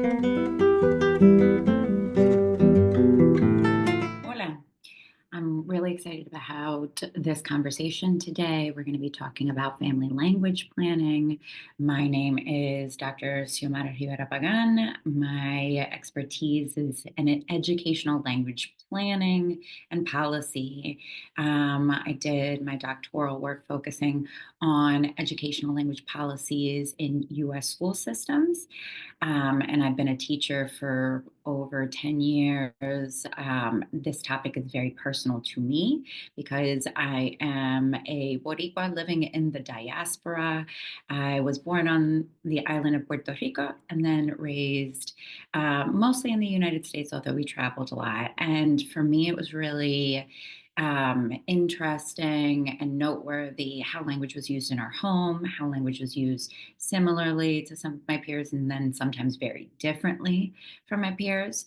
Hola. I'm really excited about this conversation today. We're going to be talking about family language planning. My name is Dr. Xiomara Rivera Pagán. My expertise is in educational language planning and policy. I did my doctoral work focusing on educational language policies in U.S. school systems. And I've been a teacher for over 10 years. This topic is very personal to me because I am a Boricua living in the diaspora. I was born on the island of Puerto Rico and then raised mostly in the United States, although we traveled a lot. And for me, it was really interesting and noteworthy how language was used in our home, how language was used similarly to some of my peers, and then sometimes very differently from my peers.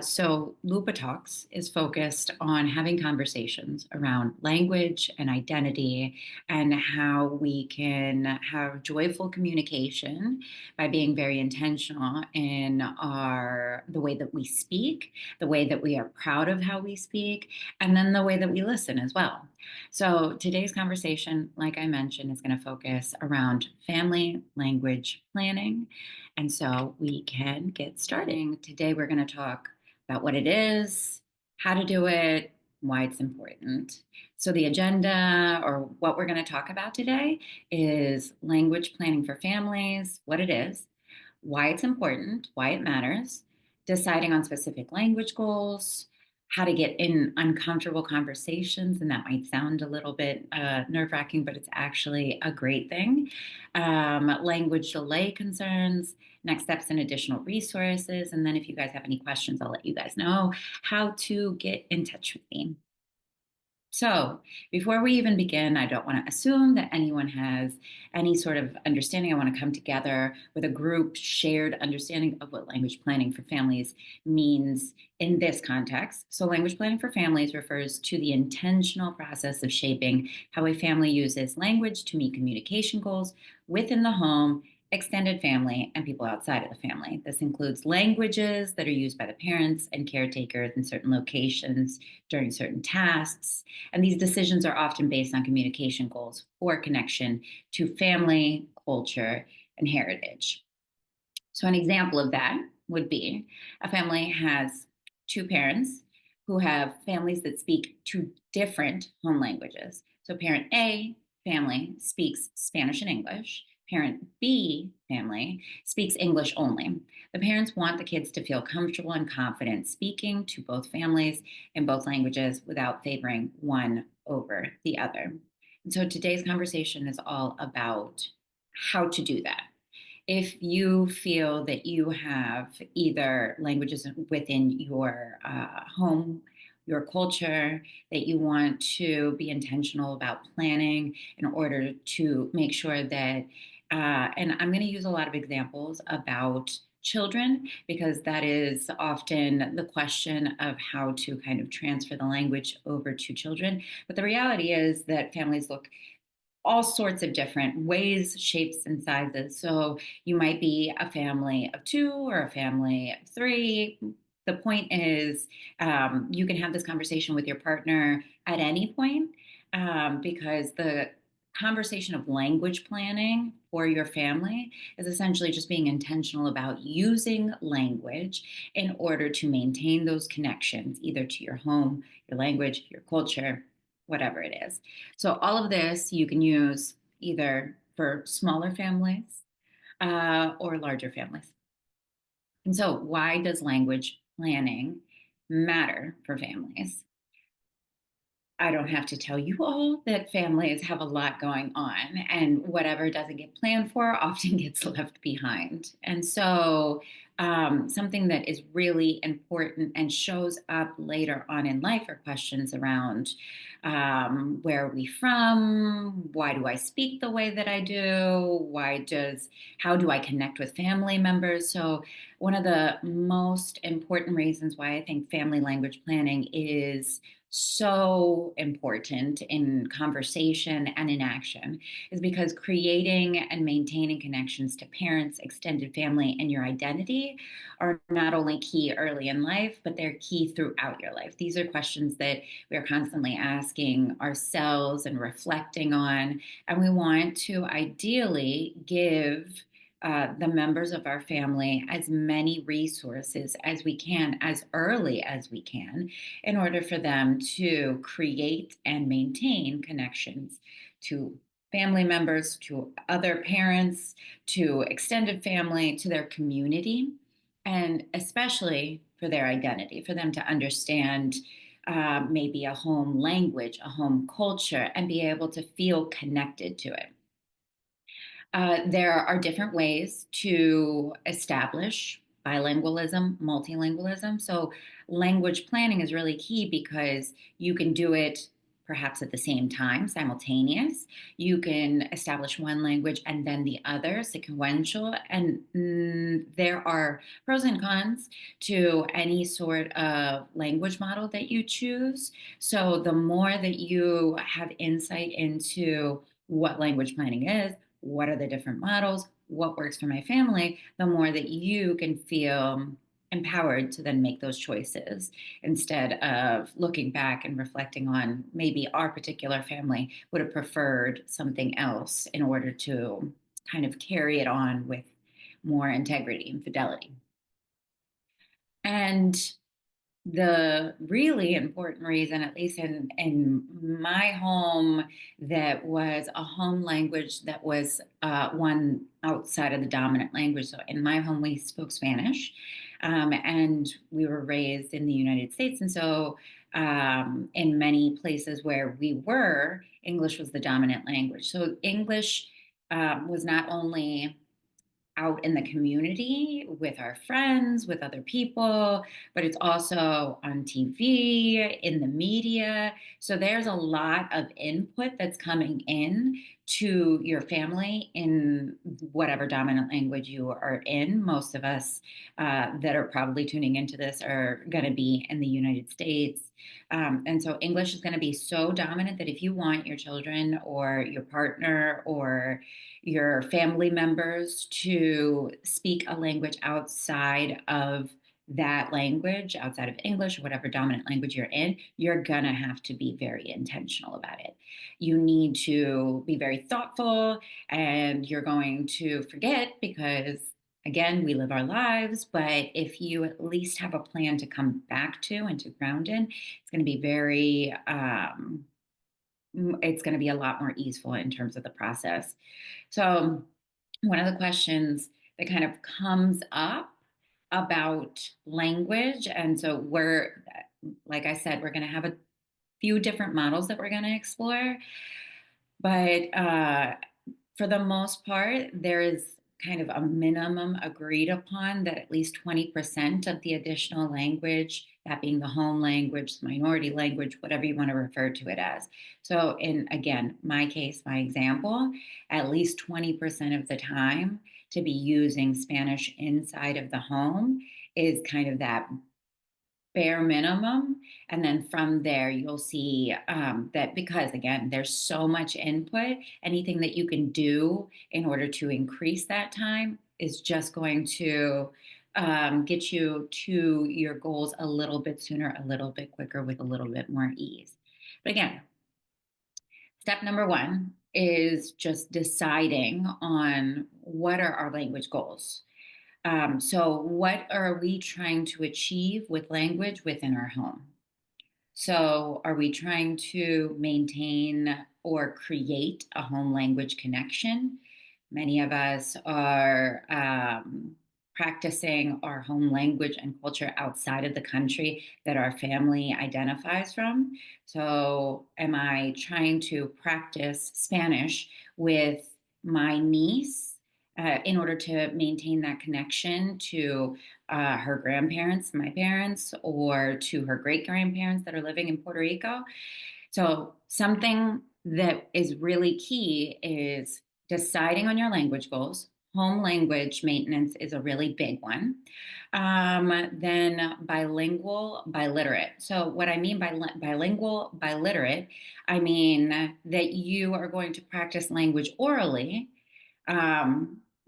So, LUPA Talks is focused on having conversations around language and identity and how we can have joyful communication by being very intentional in the way that we speak, the way that we are proud of how we speak, and then the way that we listen as well. So, today's conversation, like I mentioned, is going to focus around family language planning. And so we can get starting. Today, we're going to talk about what it is, how to do it, why it's important. So, the agenda or what we're going to talk about today is language planning for families, what it is, why it's important, why it matters, deciding on specific language goals, how to get in uncomfortable conversations. And that might sound a little bit nerve wracking, but it's actually a great thing. Language delay concerns, next steps and additional resources. And then if you guys have any questions, I'll let you guys know how to get in touch with me. So, before we even begin, I don't want to assume that anyone has any sort of understanding. I want to come together with a group shared understanding of what language planning for families means in this context. So, language planning for families refers to the intentional process of shaping how a family uses language to meet communication goals within the home, extended family, and people outside of the family. This includes languages that are used by the parents and caretakers in certain locations during certain tasks. And these decisions are often based on communication goals or connection to family, culture, and heritage. So, an example of that would be a family has two parents who have families that speak two different home languages. So, parent A family speaks Spanish and English. Parent B family speaks English only. The parents want the kids to feel comfortable and confident speaking to both families in both languages without favoring one over the other. And so today's conversation is all about how to do that. If you feel that you have either languages within your home, your culture, that you want to be intentional about planning in order to make sure that, and I'm going to use a lot of examples about children because that is often the question of how to kind of transfer the language over to children. But the reality is that families look all sorts of different ways, shapes, and sizes. So you might be a family of two or a family of three. The point is, you can have this conversation with your partner at any point because the conversation of language planning for your family is essentially just being intentional about using language in order to maintain those connections, either to your home, your language, your culture, whatever it is. So all of this you can use either for smaller families or larger families. And so why does language planning matter for families? I don't have to tell you all that families have a lot going on, and whatever doesn't get planned for often gets left behind. And so, something that is really important and shows up later on in life are questions around where are we from? Why do I speak the way that I do? How do I connect with family members? So, one of the most important reasons why I think family language planning is so important in conversation and in action is because creating and maintaining connections to parents, extended family, and your identity say are not only key early in life, but they're key throughout your life. These are questions that we are constantly asking ourselves and reflecting on. And we want to ideally give the members of our family as many resources as we can, as early as we can, in order for them to create and maintain connections to family members, to other parents, to extended family, to their community, and especially for their identity, for them to understand maybe a home language, a home culture, and be able to feel connected to it. There are different ways to establish bilingualism, multilingualism. So, language planning is really key because you can do it perhaps at the same time, simultaneous. You can establish one language and then the other, sequential. And there are pros and cons to any sort of language model that you choose. So, the more that you have insight into what language planning is, what are the different models, what works for my family, the more that you can feel empowered to then make those choices instead of looking back and reflecting on maybe our particular family would have preferred something else in order to kind of carry it on with more integrity and fidelity. And the really important reason, at least in my home, that was a home language that was one outside of the dominant language. So in my home, we spoke Spanish, and we were raised in the United States. And so in many places where we were, English was the dominant language. So English was not only out in the community with our friends, with other people, but it's also on TV, in the media. So there's a lot of input that's coming in to your family in whatever dominant language you are in. Most of us that are probably tuning into this are going to be in the United States. And so English is going to be so dominant that if you want your children or your partner or your family members to speak a language outside of that language, outside of English or whatever dominant language you're in, you're going to have to be very intentional about it. You need to be very thoughtful, and you're going to forget because, again, we live our lives. But if you at least have a plan to come back to and to ground in, it's going to be it's going to be a lot more easeful in terms of the process. So, one of the questions that kind of comes up about language, and so like I said, we're going to have a few different models that we're going to explore, but for the most part, there is kind of a minimum agreed upon that at least 20% of the additional language, that being the home language, minority language, whatever you want to refer to it as. So, in again, my case, my example, at least 20% of the time to be using Spanish inside of the home is kind of that bare minimum. And then from there, you'll see that because, again, there's so much input, anything that you can do in order to increase that time is just going to get you to your goals a little bit sooner, a little bit quicker, with a little bit more ease. But again, step number one is just deciding on what are our language goals. So, what are we trying to achieve with language within our home? So, are we trying to maintain or create a home language connection? Many of us are practicing our home language and culture outside of the country that our family identifies from. So, am I trying to practice Spanish with my niece? In order to maintain that connection to her grandparents, my parents, or to her great grandparents that are living in Puerto Rico. So, something that is really key is deciding on your language goals. Home language maintenance is a really big one. Then bilingual, biliterate. So, what I mean by bilingual, biliterate, I mean that you are going to practice language orally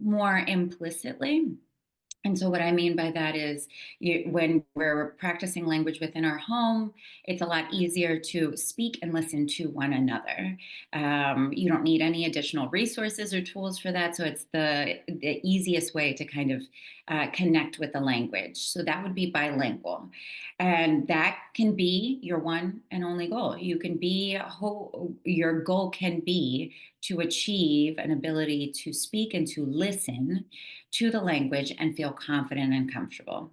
more implicitly And so, what I mean by that is, when we're practicing language within our home, it's a lot easier to speak and listen to one another. You don't need any additional resources or tools for that. So, it's the easiest way to kind of connect with the language. So, that would be bilingual. And that can be your one and only goal. You can be, your goal can be to achieve an ability to speak and to listen to the language and feel confident and comfortable.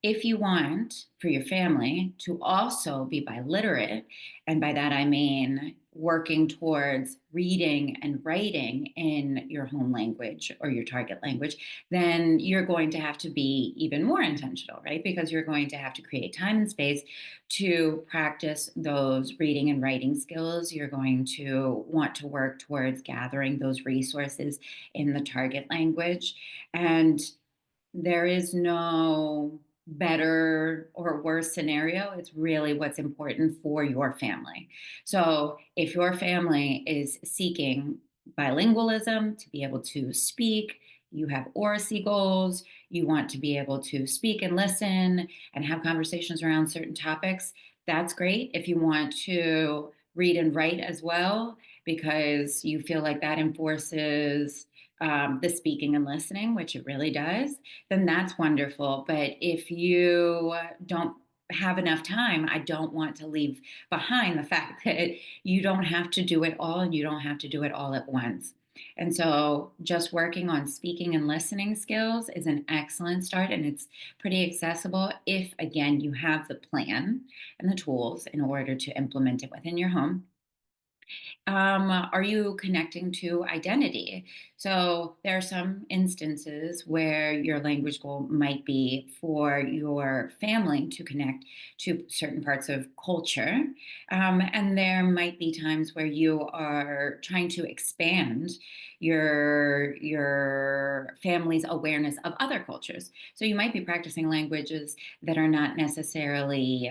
If you want for your family to also be biliterate, and by that I mean working towards reading and writing in your home language or your target language, then you're going to have to be even more intentional, right? Because you're going to have to create time and space to practice those reading and writing skills. You're going to want to work towards gathering those resources in the target language. And there is no better or worse scenario. It's really what's important for your family. So if your family is seeking bilingualism to be able to speak, you have oracy goals, you want to be able to speak and listen and have conversations around certain topics, that's great. If you want to read and write as well, because you feel like that enforces the speaking and listening, which it really does, then that's wonderful. But if you don't have enough time, I don't want to leave behind the fact that you don't have to do it all and you don't have to do it all at once. And so, just working on speaking and listening skills is an excellent start, and it's pretty accessible if, again, you have the plan and the tools in order to implement it within your home. Are you connecting to identity? So there are some instances where your language goal might be for your family to connect to certain parts of culture. And there might be times where you are trying to expand your family's awareness of other cultures. So you might be practicing languages that are not necessarily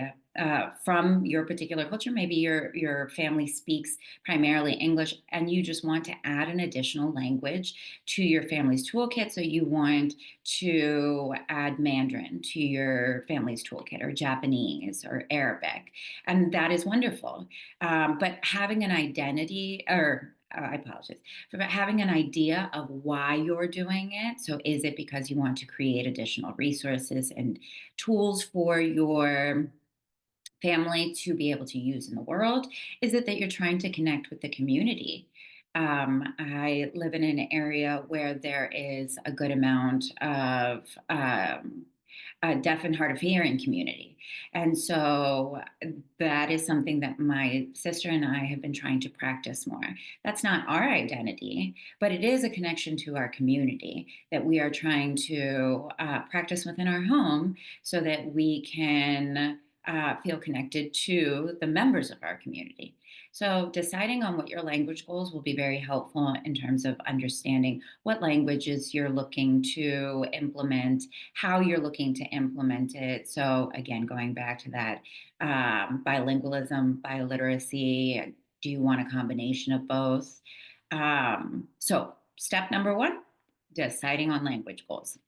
from your particular culture. Maybe your family speaks primarily English, and you just want to add an additional language to your family's toolkit. So you want to add Mandarin to your family's toolkit, or Japanese, or Arabic, and that is wonderful. But having an identity, or I apologize, for having an idea of why you're doing it. So, is it because you want to create additional resources and tools for your family to be able to use in the world? Is it that you're trying to connect with the community? I live in an area where there is a good amount of deaf and hard of hearing community. And so that is something that my sister and I have been trying to practice more. That's not our identity, but it is a connection to our community that we are trying to practice within our home so that we can feel connected to the members of our community. So, deciding on what your language goals will be very helpful in terms of understanding what languages you're looking to implement, how you're looking to implement it. So, again, going back to that bilingualism, biliteracy, do you want a combination of both? So, step number one, deciding on language goals.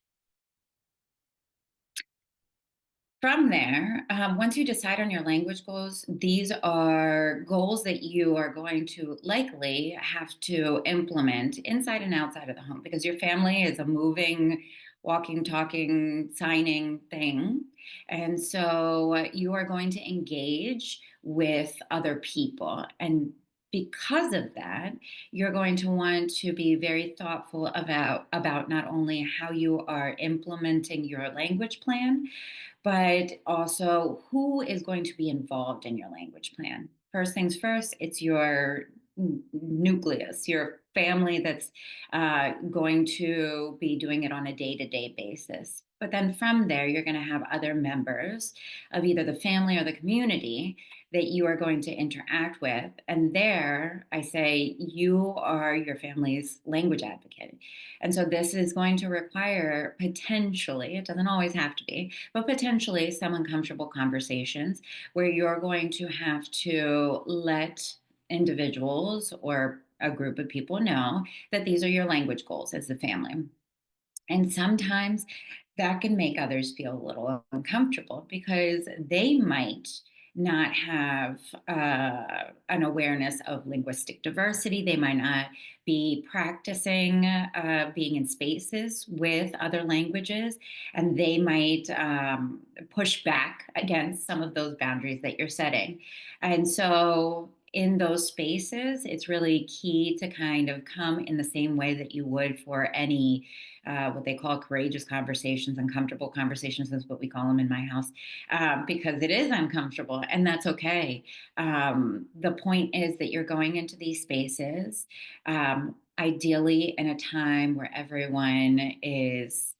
From there, once you decide on your language goals, these are goals that you are going to likely have to implement inside and outside of the home, because your family is a moving, walking, talking, signing thing. And so you are going to engage with other people. And because of that, you're going to want to be very thoughtful about not only how you are implementing your language plan, but also who is going to be involved in your language plan. First things first, it's your nucleus, your family that's going to be doing it on a day to day basis. But then from there, you're going to have other members of either the family or the community that you are going to interact with. And there, I say, you are your family's language advocate. And so this is going to require, potentially, it doesn't always have to be, but potentially some uncomfortable conversations where you're going to have to let individuals or a group of people know that these are your language goals as a family. And sometimes that can make others feel a little uncomfortable because they might not have an awareness of linguistic diversity. They might not be practicing being in spaces with other languages, and they might push back against some of those boundaries that you're setting. And so, in those spaces, it's really key to kind of come in the same way that you would for any what they call courageous conversations, uncomfortable conversations is what we call them in my house, because it is uncomfortable and that's okay. The point is that you're going into these spaces, ideally in a time where everyone is.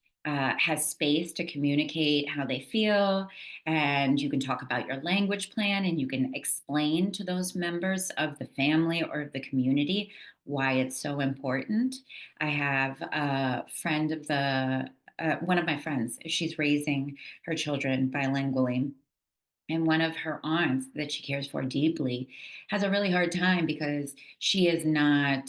Has space to communicate how they feel, and you can talk about your language plan and you can explain to those members of the family or of the community why it's so important. I have a friend of the one of my friends. She's raising her children bilingually, and one of her aunts that she cares for deeply has a really hard time because she is not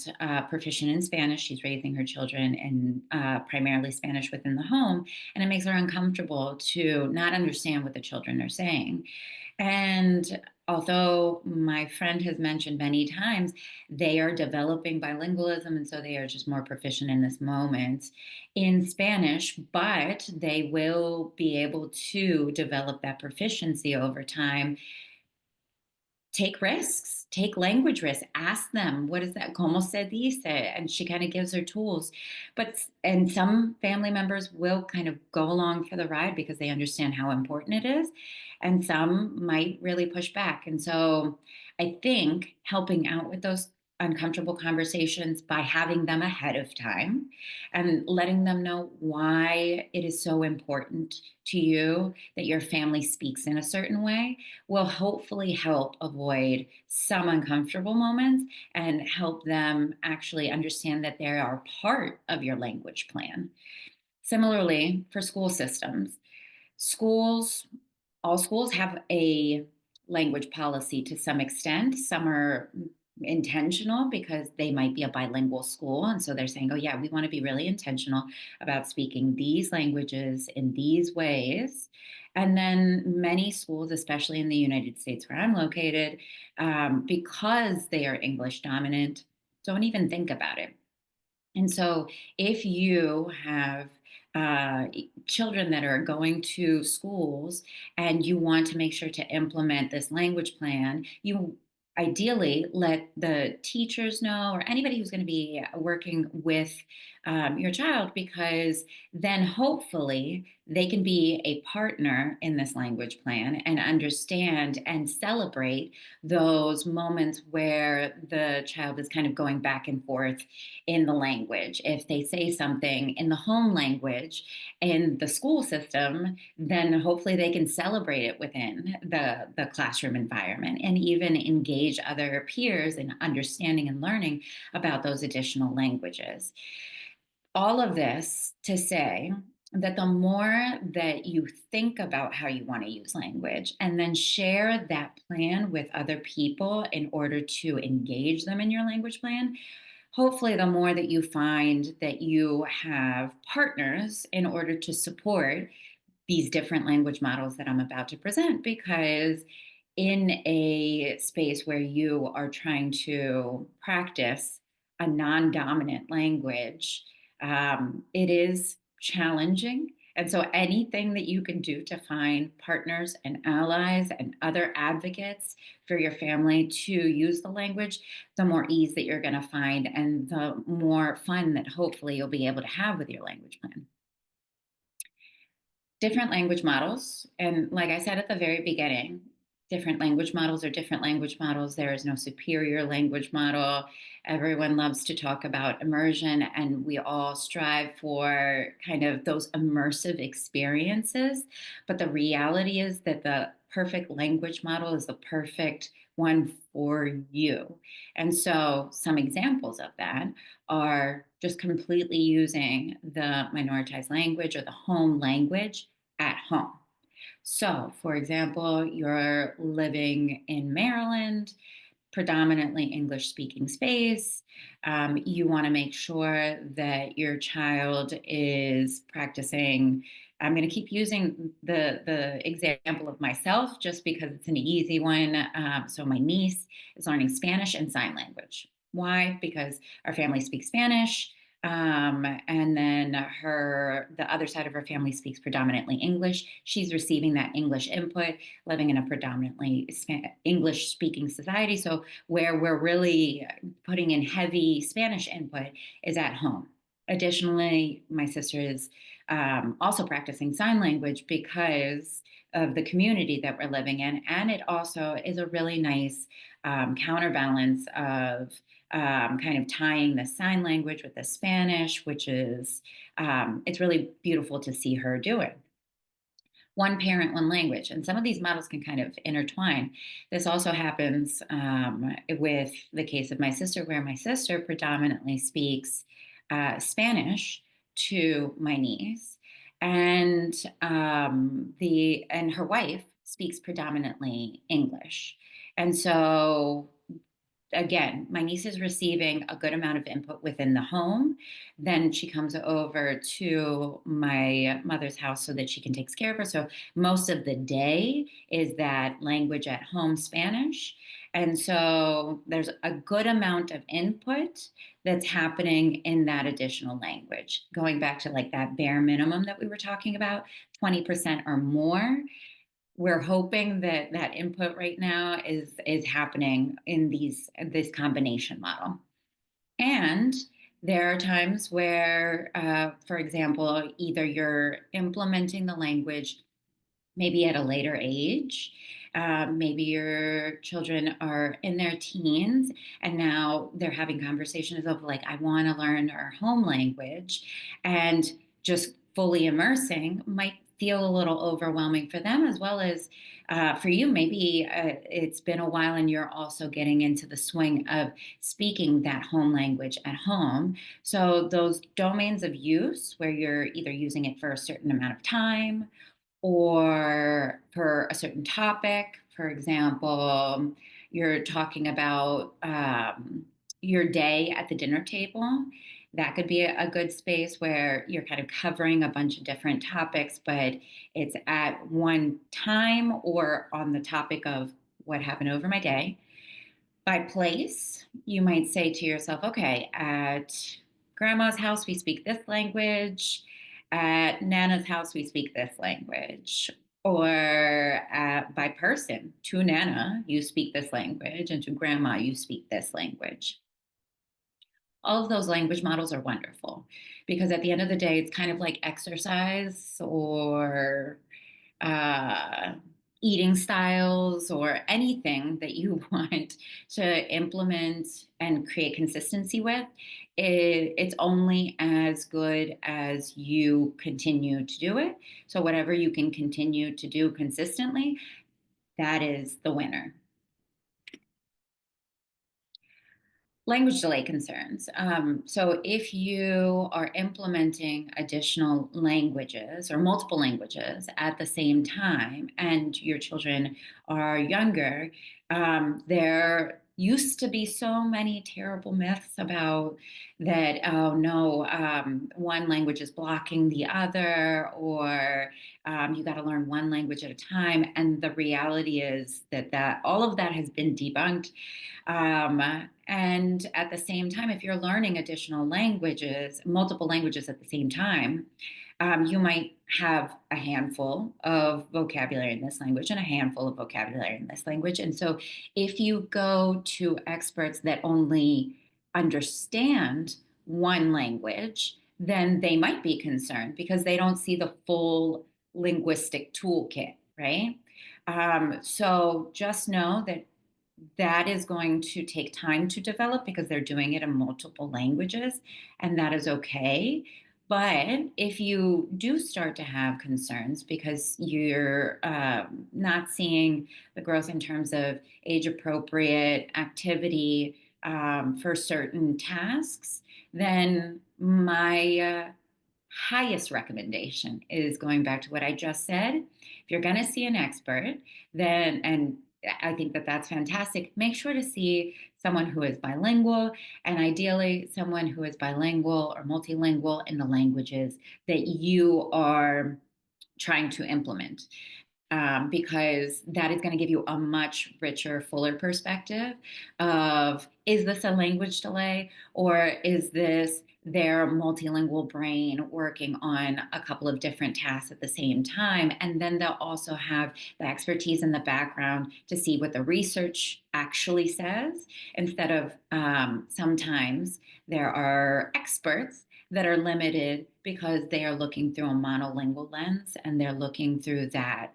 proficient in Spanish. She's raising her children in primarily Spanish within the home, and it makes her uncomfortable to not understand what the children are saying. And although my friend has mentioned many times, they are developing bilingualism, and so they are just more proficient in this moment in Spanish, but they will be able to develop that proficiency over time. Take risks, take language risks, ask them, what is that? Como se dice? And she kind of gives her tools. And some family members will kind of go along for the ride because they understand how important it is. And some might really push back. And so I think helping out with those uncomfortable conversations by having them ahead of time and letting them know why it is so important to you that your family speaks in a certain way will hopefully help avoid some uncomfortable moments and help them actually understand that they are part of your language plan. Similarly, for school systems, schools, all schools have a language policy to some extent. Some are intentional because they might be a bilingual school. And so they're saying, oh, yeah, we want to be really intentional about speaking these languages in these ways. And then many schools, especially in the United States where I'm located, because they are English dominant, don't even think about it. And so, if you have children that are going to schools and you want to make sure to implement this language plan, you ideally let the teachers know or anybody who's going to be working with your child, because then hopefully they can be a partner in this language plan and understand and celebrate those moments where the child is kind of going back and forth in the language. If they say something in the home language in the school system, then hopefully they can celebrate it within the classroom environment and even engage other peers in understanding and learning about those additional languages. All of this to say that the more that you think about how you want to use language and then share that plan with other people in order to engage them in your language plan, hopefully the more that you find that you have partners in order to support these different language models that I'm about to present. Because in a space where you are trying to practice a non dominant language, it is challenging. And so, anything that you can do to find partners and allies and other advocates for your family to use the language, the more ease that you're going to find and the more fun that hopefully you'll be able to have with your language plan. Different language models. And like I said at the very beginning, different language models are different language models. There is no superior language model. Everyone loves to talk about immersion, and we all strive for kind of those immersive experiences. But the reality is that the perfect language model is the perfect one for you. And so, some examples of that are just completely using the minoritized language or the home language at home. So, for example, you're living in Maryland, predominantly English speaking space. You want to make sure that your child is practicing I'm going to keep using the example of myself just because it's an easy one. So my niece is learning Spanish and sign language. Why? Because our family speaks Spanish. And then the other side of her family speaks predominantly English. She's receiving that English input, living in a predominantly English speaking society. So where we're really putting in heavy Spanish input is at home. Additionally, my sister is also practicing sign language because of the community that we're living in. And it also is a really nice counterbalance of kind of tying the sign language with the Spanish, which is, it's really beautiful to see her doing. One parent, one language. And some of these models can kind of intertwine. This also happens with the case of my sister, where my sister predominantly speaks Spanish to my niece, and and her wife speaks predominantly English. And so again, my niece is receiving a good amount of input within the home. Then she comes over to my mother's house so that she can take care of her. So most of the day is that language at home Spanish. And so there's a good amount of input that's happening in that additional language. Going back to like that bare minimum that we were talking about, 20% or more, we're hoping that that input right now is happening in this combination model. And there are times where, for example, either you're implementing the language maybe at a later age. Maybe your children are in their teens and now they're having conversations of like, I want to learn our home language, and just fully immersing might feel a little overwhelming for them as well as for you. Maybe it's been a while and you're also getting into the swing of speaking that home language at home. So those domains of use where you're either using it for a certain amount of time or for a certain topic. For example, you're talking about your day at the dinner table. That could be a good space where you're kind of covering a bunch of different topics, but it's at one time or on the topic of what happened over my day. By place, you might say to yourself, okay, at grandma's house, we speak this language. At Nana's house, we speak this language. Or by person, to Nana, you speak this language, and to grandma, you speak this language. All of those language models are wonderful because at the end of the day, it's kind of like exercise or uh, eating styles or anything that you want to implement and create consistency with. It's only as good as you continue to do it. So, whatever you can continue to do consistently, that is the winner. Language delay concerns. So, if you are implementing additional languages or multiple languages at the same time, and your children are younger, there used to be so many terrible myths about that. Oh no, one language is blocking the other, or you got to learn one language at a time. And the reality is that all of that has been debunked. And at the same time, if you're learning additional languages, multiple languages at the same time, you might have a handful of vocabulary in this language and a handful of vocabulary in this language. And so if you go to experts that only understand one language, then they might be concerned because they don't see the full linguistic toolkit, right? So just know that that is going to take time to develop because they're doing it in multiple languages, and that is okay. But if you do start to have concerns because you're not seeing the growth in terms of age appropriate activity for certain tasks, then my highest recommendation is going back to what I just said. If you're going to see an expert, then, and I think that that's fantastic, make sure to see someone who is bilingual, and ideally someone who is bilingual or multilingual in the languages that you are trying to implement, because that is going to give you a much richer, fuller perspective of, is this a language delay, or is this their multilingual brain working on a couple of different tasks at the same time? And then they'll also have the expertise in the background to see what the research actually says, instead of sometimes there are experts that are limited because they are looking through a monolingual lens, and they're looking through that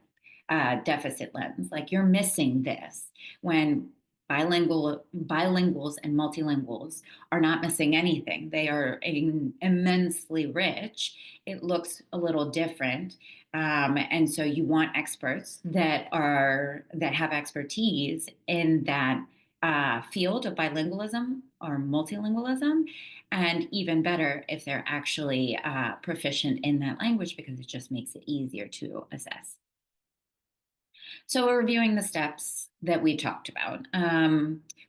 deficit lens. Like, you're missing this, when bilinguals and multilinguals are not missing anything. They are immensely rich. It looks a little different. And so you want experts that have expertise in that field of bilingualism or multilingualism, and even better if they're actually proficient in that language, because it just makes it easier to assess. So we're reviewing the steps that we talked about.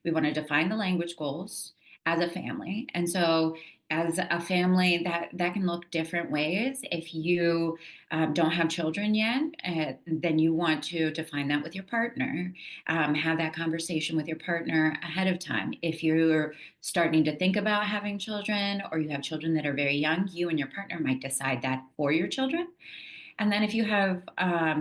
We want to define the language goals as a family. And so as a family, that can look different ways. If you don't have children yet, then you want to define that with your partner. Have that conversation with your partner ahead of time. If you're starting to think about having children, or you have children that are very young, you and your partner might decide that for your children. And then if you have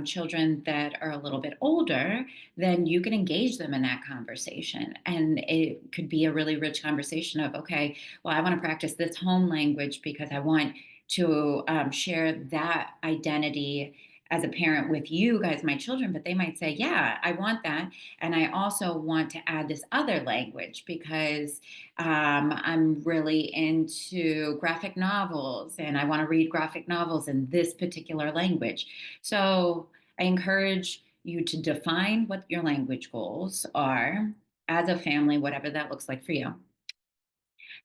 children that are a little bit older, then you can engage them in that conversation. And it could be a really rich conversation of, okay, well, I want to practice this home language because I want to share that identity as a parent with you guys, my children. But they might say, yeah, I want that. And I also want to add this other language because I'm really into graphic novels, and I want to read graphic novels in this particular language. So I encourage you to define what your language goals are as a family, whatever that looks like for you.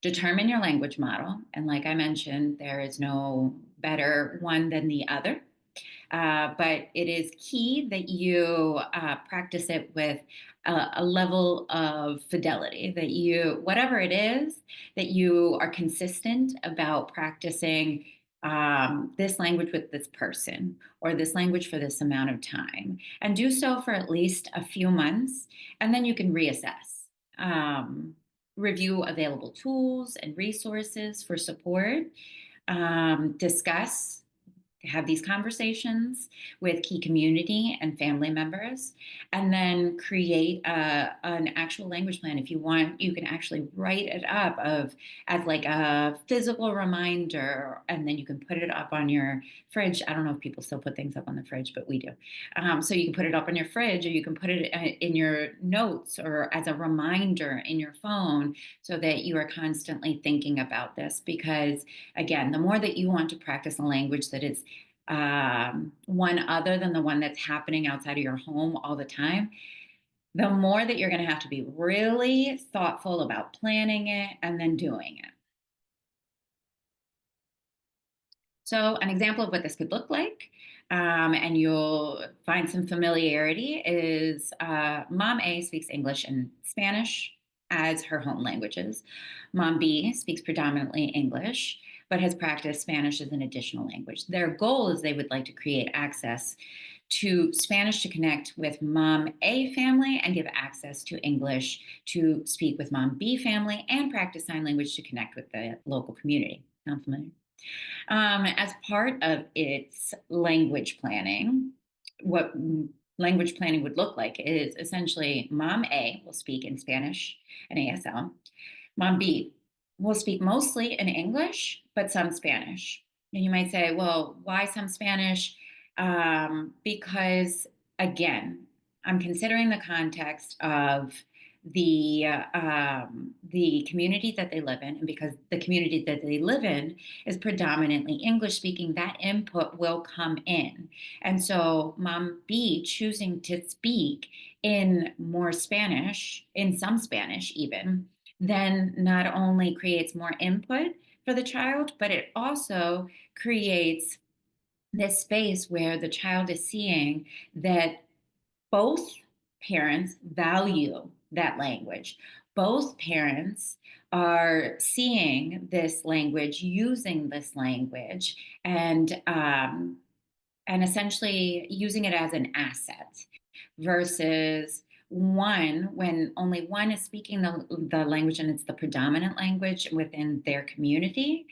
Determine your language model. And like I mentioned, there is no better one than the other. But it is key that you practice it with a level of fidelity, that you, whatever it is, that you are consistent about practicing this language with this person, or this language for this amount of time, and do so for at least a few months, and then you can reassess. Review available tools and resources for support. Discuss, have these conversations with key community and family members, and then create an actual language plan. If you want, you can actually write it up as like a physical reminder, and then you can put it up on your fridge. I don't know if people still put things up on the fridge, but we do. So you can put it up on your fridge, or you can put it in your notes, or as a reminder in your phone, so that you are constantly thinking about this. Because again, the more that you want to practice a language that is one other than the one that's happening outside of your home all the time, the more that you're going to have to be really thoughtful about planning it and then doing it. So an example of what this could look like, and you'll find some familiarity, is Mom A speaks English and Spanish as her home languages. Mom B speaks predominantly English, but has practiced Spanish as an additional language. Their goal is they would like to create access to Spanish to connect with Mom A family, and give access to English to speak with Mom B family, and practice sign language to connect with the local community. Sound familiar? As part of its language planning, what language planning would look like is essentially Mom A will speak in Spanish and ASL. Mom B will speak mostly in English, but some Spanish. And you might say, well, why some Spanish? Because, again, I'm considering the context of the community that they live in, and because the community that they live in is predominantly English speaking, that input will come in. And so Mom B choosing to speak in more Spanish, in some Spanish even, then not only creates more input for the child, but it also creates this space where the child is seeing that both parents value that language. Both parents are seeing this language, using this language, and and essentially using it as an asset versus one when only one is speaking the language and it's the predominant language within their community.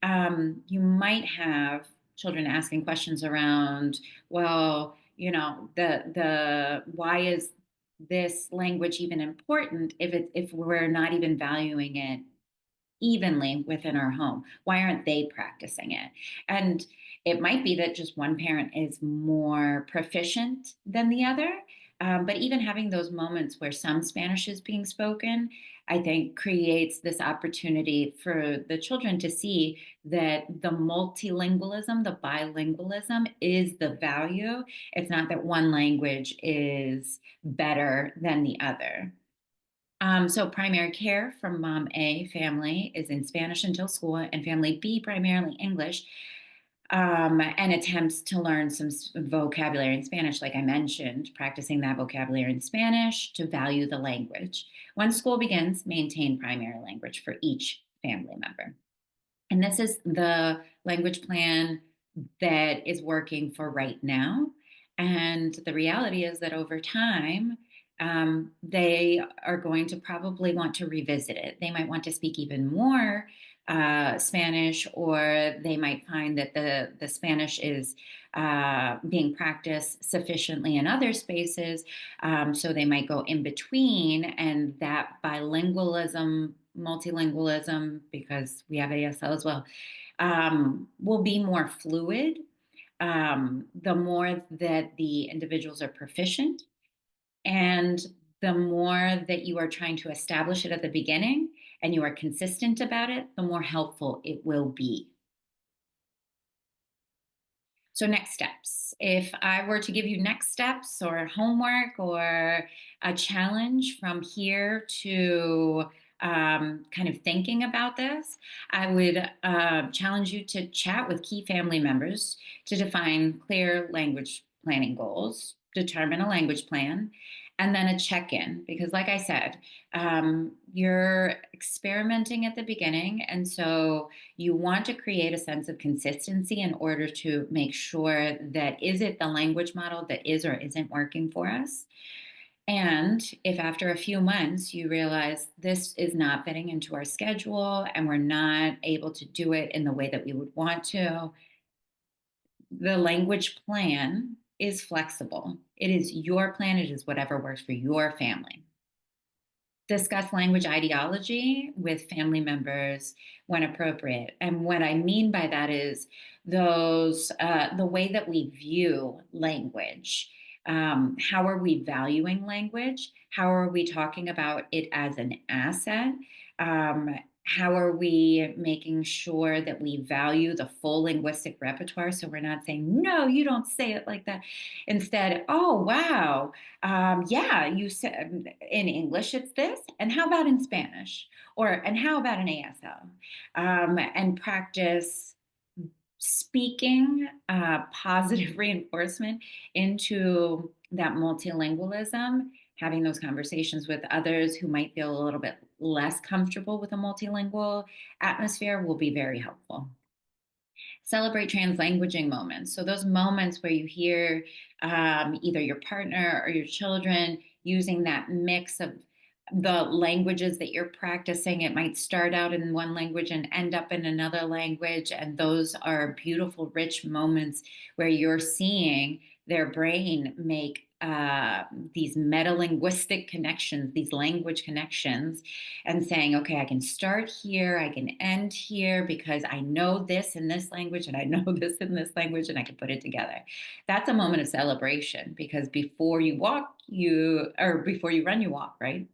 You might have children asking questions around, well, the why is this language even important if we're not even valuing it evenly within our home? Why aren't they practicing it? And it might be that just one parent is more proficient than the other. But even having those moments where some Spanish is being spoken, I think creates this opportunity for the children to see that the multilingualism, the bilingualism is the value. It's not that one language is better than the other. So primary care from mom A family is in Spanish until school, and family B primarily English, and attempts to learn some vocabulary in Spanish, like I mentioned, practicing that vocabulary in Spanish to value the language. Once school begins, maintain primary language for each family member. And this is the language plan that is working for right now. And the reality is that over time, they are going to probably want to revisit it. They might want to speak even more Spanish, or they might find that the Spanish is being practiced sufficiently in other spaces. So they might go in between, and that bilingualism, multilingualism, because we have ASL as well, will be more fluid. The more that the individuals are proficient, and the more that you are trying to establish it at the beginning and you are consistent about it, the more helpful it will be. So, next steps. If I were to give you next steps or homework or a challenge from here to kind of thinking about this, I would challenge you to chat with key family members to define clear language planning goals, determine a language plan, and then a check in. Because, like I said, you're experimenting at the beginning. And so you want to create a sense of consistency in order to make sure that is it the language model that is or isn't working for us. And if after a few months you realize this is not fitting into our schedule and we're not able to do it in the way that we would want to, the language plan is flexible. It is your plan, it is whatever works for your family. Discuss language ideology with family members when appropriate. And what I mean by that is the way that we view language. How are we valuing language? How are we talking about it as an asset? Um, how are we making sure that we value the full linguistic repertoire? So we're not saying, no, you don't say it like that. Instead, oh, wow, yeah, you said in English it's this, and how about in Spanish? And how about in ASL? And practice speaking positive reinforcement into that multilingualism, having those conversations with others who might feel a little bit less comfortable with a multilingual atmosphere will be very helpful. Celebrate translanguaging moments. So those moments where you hear either your partner or your children using that mix of the languages that you're practicing. It might start out in one language and end up in another language. And those are beautiful, rich moments where you're seeing their brain make these metalinguistic connections, these language connections, and saying, okay, I can start here, I can end here because I know this in this language and I know this in this language and I can put it together. That's a moment of celebration because before you walk, before you run, you walk, right?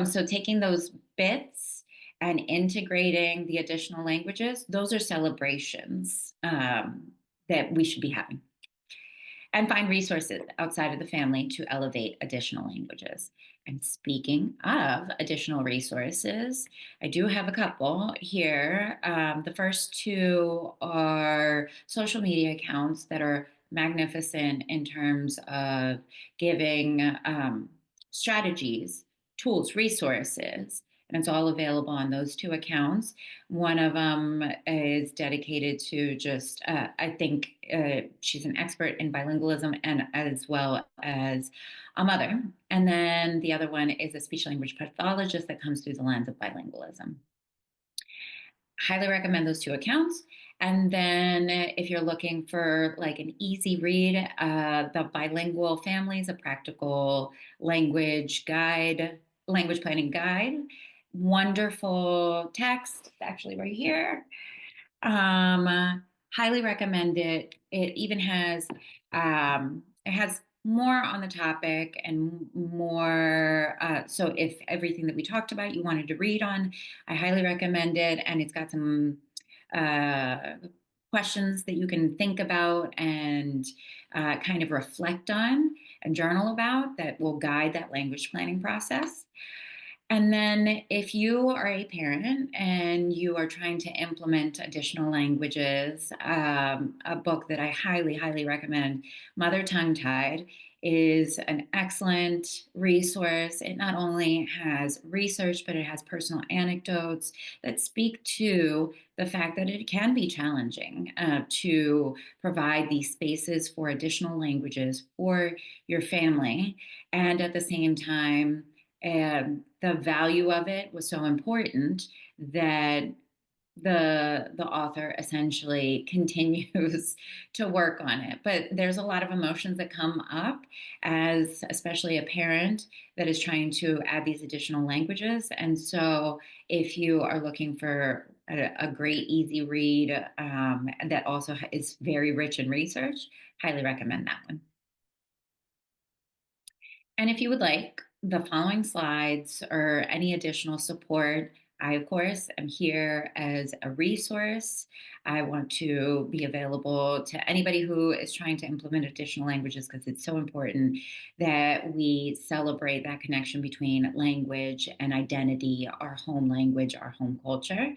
So taking those bits and integrating the additional languages, those are celebrations that we should be having. And find resources outside of the family to elevate additional languages. And speaking of additional resources, I do have a couple here. The first two are social media accounts that are magnificent in terms of giving strategies, tools, resources and it's all available on those two accounts. One of them is dedicated to just, I think she's an expert in bilingualism and as well as a mother. And then the other one is a speech language pathologist that comes through the lens of bilingualism. Highly recommend those two accounts. And then if you're looking for like an easy read, the Bilingual Families, a practical language guide, language planning guide. Wonderful text, actually right here. Highly recommend it. It has more on the topic and more. So if everything that we talked about you wanted to read on, I highly recommend it. And it's got some uh, questions that you can think about and kind of reflect on and journal about that will guide that language planning process. And then, if you are a parent and you are trying to implement additional languages, a book that I highly, highly recommend, Mother Tongue Tied, is an excellent resource. It not only has research, but it has personal anecdotes that speak to the fact that it can be challenging to provide these spaces for additional languages for your family. And at the same time, and the value of it was so important that the author essentially continues to work on it. But there's a lot of emotions that come up as especially a parent that is trying to add these additional languages. And so if you are looking for a great easy read that also is very rich in research, highly recommend that one. And if you would like the following slides or any additional support, I, of course, am here as a resource. I want to be available to anybody who is trying to implement additional languages because it's so important that we celebrate that connection between language and identity, our home language, our home culture.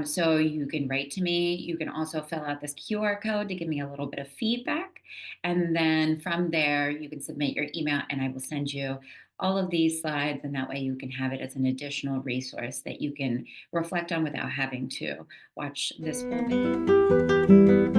So you can write to me. You can also fill out this QR code to give me a little bit of feedback. And then from there, you can submit your email and I will send you all of these slides. And that way you can have it as an additional resource that you can reflect on without having to watch this full video.